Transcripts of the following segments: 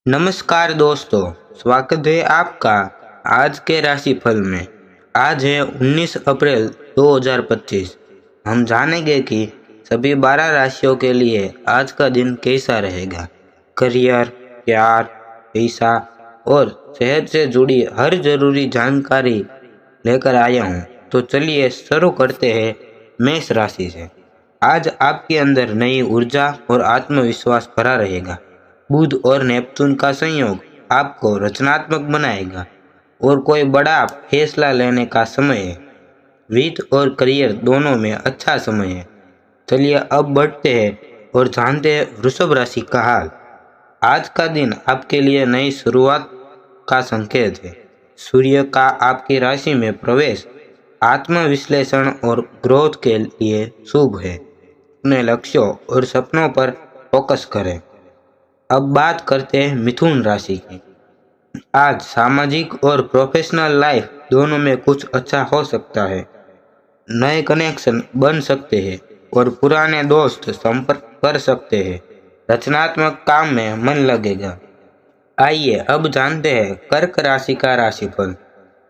नमस्कार दोस्तों, स्वागत है आपका आज के राशिफल में। आज है 19 अप्रैल 2025। हम जानेंगे कि सभी 12 राशियों के लिए आज का दिन कैसा रहेगा। करियर, प्यार, पैसा और सेहत से जुड़ी हर जरूरी जानकारी लेकर आया हूँ। तो चलिए शुरू करते हैं मेष राशि से। आज आपके अंदर नई ऊर्जा और आत्मविश्वास भरा रहेगा। बुध और नेपच्यून का संयोग आपको रचनात्मक बनाएगा और कोई बड़ा फैसला लेने का समय है। वित्त और करियर दोनों में अच्छा समय है। चलिए अब बढ़ते हैं और जानते हैं वृषभ राशि का हाल। आज का दिन आपके लिए नई शुरुआत का संकेत है। सूर्य का आपकी राशि में प्रवेश आत्मविश्लेषण और ग्रोथ के लिए शुभ है। अपने लक्ष्यों और सपनों पर फोकस करें। अब बात करते हैं मिथुन राशि की। आज सामाजिक और प्रोफेशनल लाइफ दोनों में कुछ अच्छा हो सकता है। नए कनेक्शन बन सकते हैं और पुराने दोस्त संपर्क कर सकते हैं। रचनात्मक काम में मन लगेगा। आइए अब जानते हैं कर्क राशि का राशिफल।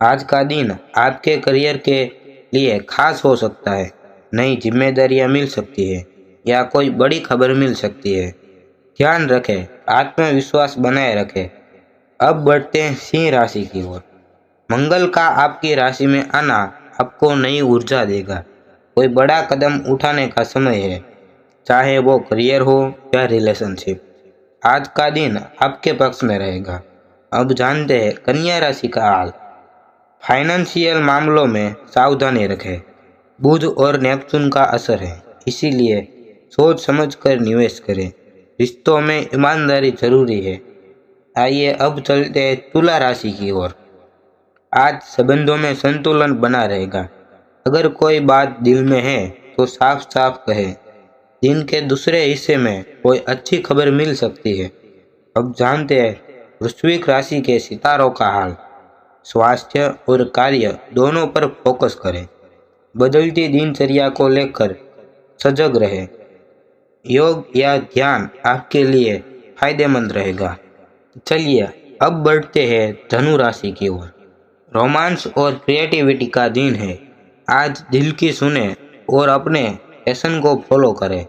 आज का दिन आपके करियर के लिए खास हो सकता है। नई जिम्मेदारियां मिल सकती है या कोई बड़ी खबर मिल सकती है। ध्यान रखें, आत्मविश्वास बनाए रखें। अब बढ़ते हैं सिंह राशि की ओर। मंगल का आपकी राशि में आना आपको नई ऊर्जा देगा। कोई बड़ा कदम उठाने का समय है, चाहे वो करियर हो या रिलेशनशिप। आज का दिन आपके पक्ष में रहेगा। अब जानते हैं कन्या राशि का हाल। फाइनेंशियल मामलों में सावधानी रखें। बुध और नेपच्यून का असर है, इसीलिए सोच समझकर निवेश करें। रिश्तों में ईमानदारी जरूरी है। आइए अब चलते हैं तुला राशि की ओर। आज संबंधों में संतुलन बना रहेगा। अगर कोई बात दिल में है तो साफ साफ कहें। दिन के दूसरे हिस्से में कोई अच्छी खबर मिल सकती है। अब जानते हैं वृश्चिक राशि के सितारों का हाल। स्वास्थ्य और कार्य दोनों पर फोकस करें। बदलती दिनचर्या को लेकर सजग रहें। योग या ध्यान आपके लिए फायदेमंद रहेगा। चलिए अब बढ़ते हैं धनु राशि की ओर। रोमांस और क्रिएटिविटी का दिन है। आज दिल की सुने और अपने पैशन को फॉलो करें।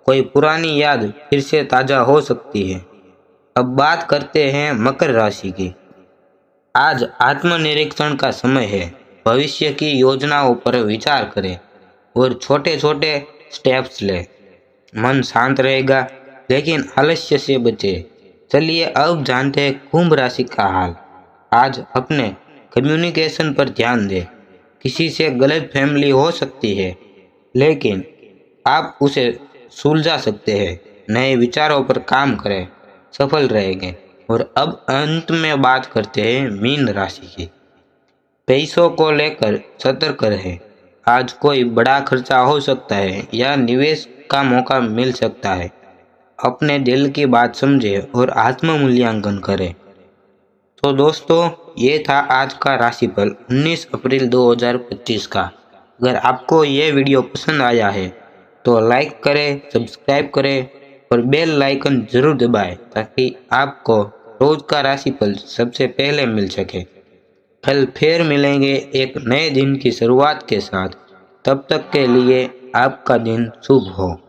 कोई पुरानी याद फिर से ताजा हो सकती है। अब बात करते हैं मकर राशि की। आज आत्मनिरीक्षण का समय है। भविष्य की योजनाओं पर विचार करें और छोटे छोटे स्टेप्स लें। मन शांत रहेगा, लेकिन आलस्य से बचे। चलिए अब जानते हैं कुंभ राशि का हाल। आज अपने कम्युनिकेशन पर ध्यान दें। किसी से गलतफहमी हो सकती है, लेकिन आप उसे सुलझा सकते हैं। नए विचारों पर काम करें, सफल रहेंगे। और अब अंत में बात करते हैं मीन राशि की। पैसों को लेकर सतर्क रहें। आज कोई बड़ा खर्चा हो सकता है या निवेश का मौका मिल सकता है। अपने दिल की बात समझें और आत्म मूल्यांकन करें। तो दोस्तों, ये था आज का राशिफल 19 अप्रैल 2025 का। अगर आपको ये वीडियो पसंद आया है तो लाइक करें, सब्सक्राइब करें और बेल आइकन जरूर दबाएं, ताकि आपको रोज का राशिफल सबसे पहले मिल सके। कल फिर मिलेंगे एक नए दिन की शुरुआत के साथ। तब तक के लिए आपका दिन शुभ हो।